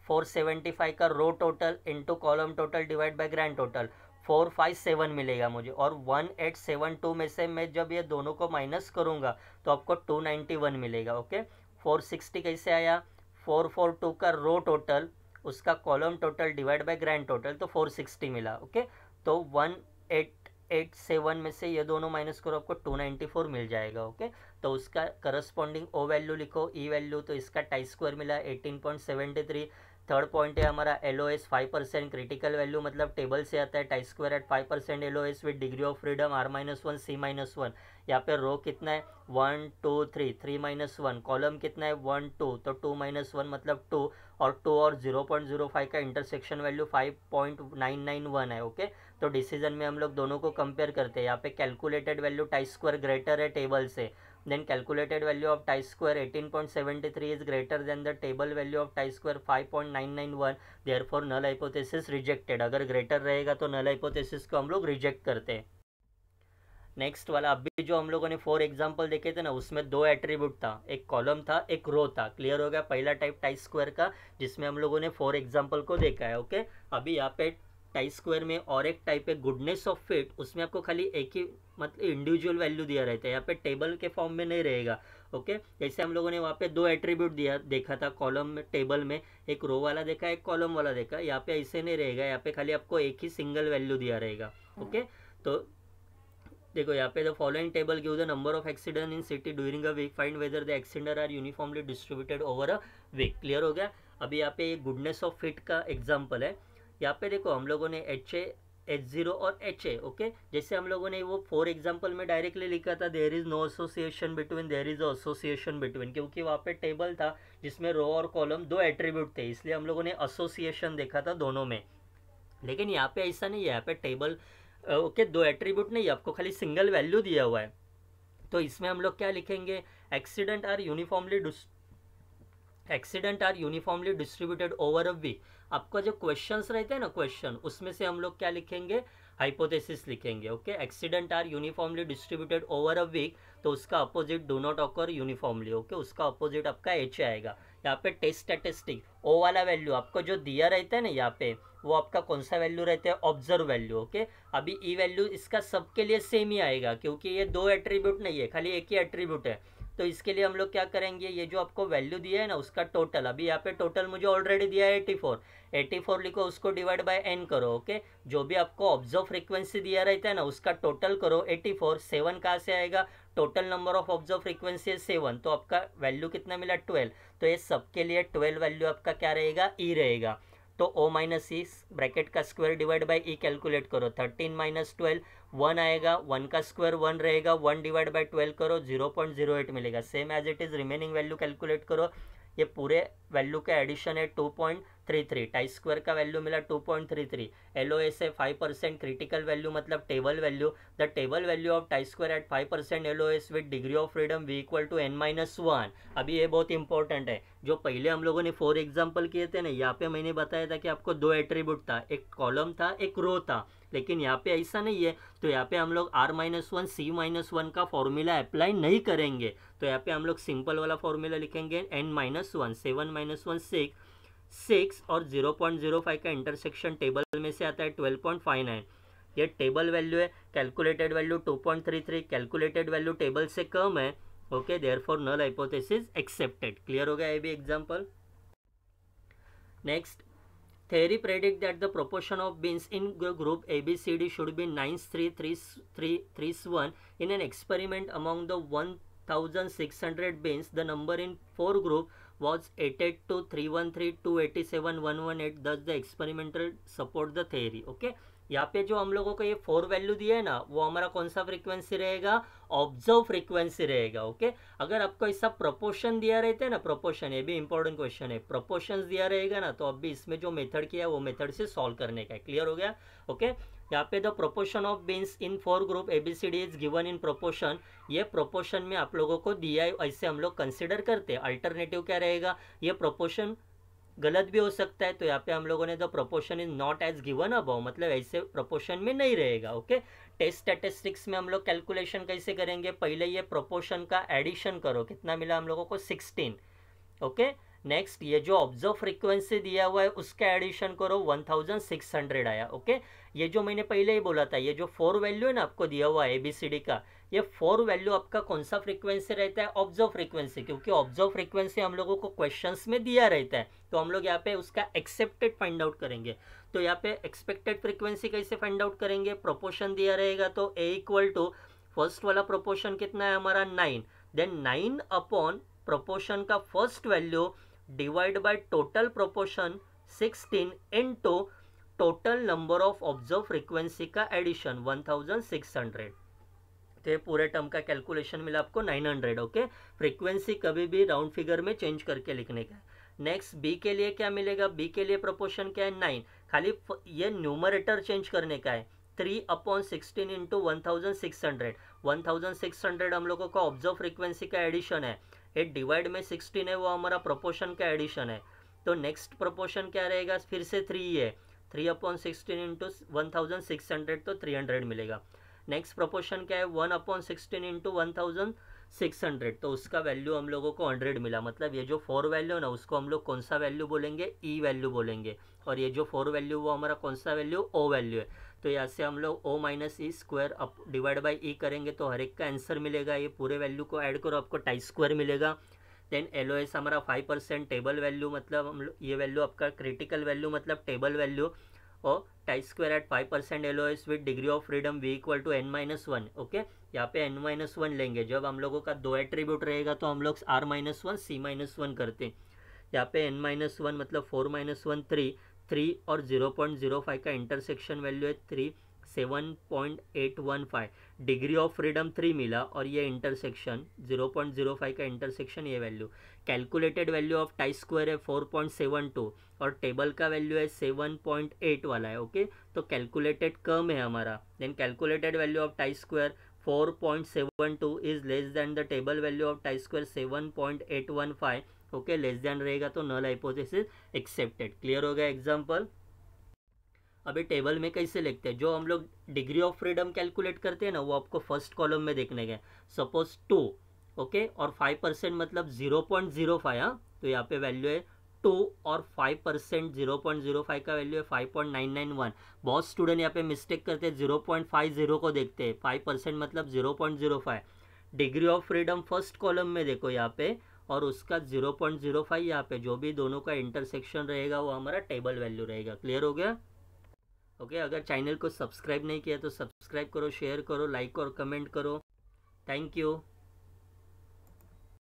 475 का row total into column total divide by grand total 457 मिलेगा मुझे, और 1872 में से मैं जब ये दोनों को माइनस करूँगा तो आपको 291 मिलेगा। ओके, 460 कैसे आया, 442 का रो टोटल उसका column total divide by grand total, तो 460 मिला। ओके, तो 1887 में से ये दोनों माइनस करो, आपको 294 मिल जाएगा। ओके, तो उसका करस्पॉन्डिंग ओ वैल्यू लिखो, ई वैल्यू, तो इसका टाई स्क्वायर मिला 18.73। थर्ड पॉइंट है हमारा LOS 5%, क्रिटिकल वैल्यू मतलब टेबल से आता है, chi square at 5% LOS with degree of freedom R-1 C-1। यहाँ पे रो कितना है 1 2 3, 3-1, कॉलम कितना है 1 2, तो 2-1 मतलब 2, और 2 और 0.05 का इंटरसेक्शन वैल्यू 5.991 है। ओके, तो डिसीजन में हम लोग दोनों को कंपेयर करते हैं। यहाँ पे calculated value tie square greater है टेबल से, then calculated value of chi square 18.73 is greater than the table value of chi square 5.991, therefore null hypothesis rejected। अगर greater रहेगा तो null hypothesis को हम लोग reject करते हैं। नेक्स्ट वाला, अभी जो हम लोगों ने 4 एग्जाम्पल देखे थे ना, उसमें 2 एट्रीब्यूट था, एक कॉलम था एक रो था। क्लियर हो गया पहला टाइप टाई स्क्वायर का, जिसमें हम लोगों ने 4 एग्जाम्पल को देखा है। ओके, अभी यहाँ पे टाई स्क्वायर में और एक टाइप है गुडनेस ऑफ फिट, उसमें आपको खाली एक ही मतलब इंडिविजुअल वैल्यू दिया रहता है, यहाँ पे टेबल के फॉर्म में नहीं रहेगा। ओके, जैसे हम लोगों ने वहाँ पे 2 एट्रीब्यूट दिया देखा था कॉलम में, टेबल में एक रो वाला देखा एक कॉलम वाला देखा, यहाँ पे ऐसे नहीं रहेगा, यहाँ पे खाली आपको एक ही सिंगल वैल्यू दिया रहेगा। ओके, तो देखो यहाँ पे the following table give the number of accident in city during a week, find whether the accident are uniformly distributed over a week. Clear हो गया। अभी यहाँ पे गुडनेस ऑफ फिट का एग्जाम्पल है। यहाँ पे देखो हम लोगों ने HA H0 और HA। ओके, जैसे हम लोगों ने वो 4 एग्जाम्पल में डायरेक्टली लिखा था there is no association between, there is association between, क्योंकि वहाँ पे टेबल था जिसमें रो और कॉलम 2 एट्रीब्यूट थे, इसलिए हम लोगों ने एसोसिएशन देखा था दोनों में। लेकिन यहाँ पे ऐसा नहीं है, यहाँ पे टेबल ओके 2 एट्रीब्यूट नहीं, आपको खाली सिंगल वैल्यू दिया हुआ है। तो इसमें हम लोग क्या लिखेंगे, accident are uniformly distributed over a week. आपका जो क्वेश्चंस रहते हैं ना क्वेश्चन, उसमें से हम लोग क्या लिखेंगे, हाइपोथेसिस लिखेंगे। Okay, accident are uniformly distributed over a week, तो उसका opposite do not occur uniformly. Okay, उसका अपोजिट आपका H आएगा। यहाँ पे टेस्ट स्टैटिस्टिक ओ वाला वैल्यू आपको जो दिया रहता है ना, यहाँ पे वो आपका कौन सा वैल्यू रहता है, ऑब्जर्व वैल्यू। ओके, अभी ई वैल्यू इसका सबके लिए सेम ही आएगा, क्योंकि ये 2 एट्रीब्यूट नहीं है, खाली एक ही एट्रीब्यूट है। तो इसके लिए हम लोग क्या करेंगे, ये जो आपको वैल्यू दिया है ना उसका टोटल, अभी यहाँ पे टोटल मुझे ऑलरेडी दिया है 84 लिखो, उसको डिवाइड बाय n करो। ओके, जो भी आपको ऑब्जर्व फ्रीक्वेंसी दिया रहता है ना उसका टोटल करो 84, 7 कहाँ से आएगा, total number of observe frequency है 7, तो आपका वैल्यू कितना मिला 12, तो ये सबके लिए 12 वैल्यू आपका क्या रहेगा, ई रहेगा। तो O माइनस ई ब्रैकेट का square divide by E calculate करो, 13 माइनस 12 1 आएगा, 1 का स्क्वायर 1 रहेगा, 1 डिवाइड बाई 12 करो 0.08 मिलेगा। Same as it is remaining value calculate करो, ये पूरे वैल्यू का एडिशन है 2.33, टाई स्क्वायर का वैल्यू मिला 2.33, LOS है 5%, क्रिटिकल वैल्यू मतलब table value, the table value of chi square at 5% LOS with degree of freedom V equal to n-1। अभी ये बहुत इंपॉर्टेंट है, जो पहले हम लोगों ने 4 एग्जाम्पल किए थे ना, यहाँ पे मैंने बताया था कि आपको 2 एट्रीब्यूट था, एक कॉलम था एक रो था, लेकिन यहाँ पे ऐसा नहीं है। तो यहाँ पे हम लोग R-1 C-1 का फॉर्मूला अप्लाई नहीं करेंगे, तो यहाँ पे हम लोग सिंपल वाला फॉर्मूला लिखेंगे n-1, 7-1 6 और 0.05 का इंटरसेक्शन टेबल में से आता है 12.59, ये टेबल वैल्यू है, calculated value 2.33, calculated value table से कम है। Okay, therefore null hypothesis accepted. Clear हो गया ये भी example. Next, theory predict that the proportion of beans in group ABCD should be 9-3-3-1 in an experiment among the 1600 beans. The number in 4 group was 882 313 287 118, thus the experimental support the theory. Okay, यहाँ पे जो हम लोगों को ये 4 value दिया है ना, वो हमारा कौन सा फ्रीक्वेंसी रहेगा, ऑब्जर्व फ्रीक्वेंसी रहेगा. ओके, अगर आपको ऐसा प्रोपोर्शन दिया रहता है ना, प्रोपोर्शन, ये भी इंपॉर्टेंट क्वेश्चन है, प्रोपोर्शंस दिया रहेगा ना, तो अब भी इसमें जो मेथड किया है वो मेथड से सॉल्व करने का है. क्लियर हो गया. ओके, यहाँ पे the proportion of beans in 4 group ABCD is given in proportion. ये प्रोपोर्शन में आप लोगों को दिया है, ऐसे हम लोग कंसिडर करते हैं. अल्टरनेटिव क्या रहेगा, ये प्रोपोर्शन गलत भी हो सकता है, तो यहाँ पे हम लोगों ने the proportion is not as given above, मतलब ऐसे प्रोपोर्शन में नहीं रहेगा. ओके, टेस्ट स्टैटिस्टिक्स में हम लोग कैलकुलेशन कैसे करेंगे, पहले ये प्रोपोर्शन का एडिशन करो, कितना मिला हम लोगों को 16. ओके, नेक्स्ट ये जो ऑब्जर्व फ्रीक्वेंसी दिया हुआ है उसका एडिशन करो, 1600 आया. ओके, ये जो मैंने पहले ही बोला था, ये जो 4 वैल्यू है ना आपको दिया हुआ है ABCD का, ये 4 वैल्यू आपका कौन सा फ्रीक्वेंसी रहता है, ऑब्जर्व फ्रीक्वेंसी, क्योंकि ऑब्जर्व फ्रीक्वेंसी हम लोगों को क्वेश्चंस में दिया रहता है, तो हम लोग यहाँ पे उसका एक्सेप्टेड फाइंड आउट करेंगे. तो यहाँ पे एक्सपेक्टेड फ्रीक्वेंसी कैसे फाइंड आउट करेंगे, प्रोपोर्शन दिया रहेगा तो A इक्वल टू फर्स्ट वाला प्रोपोर्शन कितना है हमारा 9, देन 9 अपॉन प्रोपोर्शन का first value divide by total proportion 16 into total number of observe frequency का एडिशन 1600. तो ये पूरे टर्म का कैलकुलेशन मिला आपको 900. ओके, फ्रीक्वेंसी कभी भी राउंड फिगर में चेंज करके लिखने का. नेक्स्ट बी के लिए क्या मिलेगा, बी के लिए प्रोपोर्शन क्या है 9, खाली ये न्यूमरेटर चेंज करने का है. 3/16 इंटू 1600, 1600 हम लोगों का ऑब्जर्व फ्रीक्वेंसी का एडिशन है, ये डिवाइड में 16 है, वो हमारा प्रोपोर्शन का एडिशन है. तो नेक्स्ट प्रोपोर्शन क्या रहेगा, फिर से 3 है, 3/16 इंटू 1600, तो 300 मिलेगा. नेक्स्ट प्रोपोर्शन क्या है, 1/16 इंटू 1600, तो उसका वैल्यू हम लोगों को 100 मिला. मतलब ये जो 4 वैल्यू है ना, उसको हम लोग कौन सा वैल्यू बोलेंगे, ई वैल्यू बोलेंगे, और ये जो 4 वैल्यू वो हमारा कौन सा वैल्यू, ओ वैल्यू है. तो यहाँ से हम लोग O minus E square up divide by E करेंगे तो हर एक का आंसर मिलेगा. ये पूरे वैल्यू को ऐड करो, आपको टाई स्क्वायर मिलेगा. देन LOS हमारा 5%, टेबल वैल्यू मतलब हम लोग ये वैल्यू आपका क्रिटिकल वैल्यू मतलब टेबल वैल्यू, और chi square at 5% LOS with degree of freedom V equal to n-1. Okay, यहाँ पे n-1 लेंगे. जब हम लोगों का 2 एट्रीब्यूट रहेगा तो हम लोग R-1 C-1 करते हैं. यहाँ पे n-1 मतलब 4-1 3 और 0.05 का इंटरसेक्शन वैल्यू है 3, 7.815. डिग्री ऑफ फ्रीडम 3 मिला, और ये इंटरसेक्शन 0.05 का इंटरसेक्शन, ये value. Calculated value of chi square है 4.72, और टेबल का वैल्यू है 7.8 वाला है. ओके, तो कैलकुलेटेड कम है हमारा. Then calculated value of chi square 4.72 is less than the table value of chi square 7.815. Okay, less than रहेगा तो नल हाइपोथेसिस एक्सेप्टेड. क्लियर हो गया एग्जाम्पल. अभी टेबल में कैसे लिखते हैं, जो हम लोग डिग्री ऑफ फ्रीडम कैलकुलेट करते हैं ना, वो आपको फर्स्ट कॉलम में देखने गए. सपोज 2, ओके, और 5% मतलब 0.05. हाँ, तो यहाँ पे वैल्यू है 2 और 5% 0.05 का वैल्यू है 5.991. बहुत स्टूडेंट यहाँ पे मिस्टेक करते हैं, 0.50 को देखते हैं, 5% मतलब 0.05. Degree of freedom first column में देखो यहाँ पे, और उसका 0.05 यहाँ पे, जो भी दोनों का इंटरसेक्शन रहेगा वो हमारा टेबल वैल्यू रहेगा. क्लियर हो गया. ओके, अगर चैनल को सब्सक्राइब नहीं किया तो सब्सक्राइब करो, शेयर करो, लाइक और कमेंट करो. Thank you.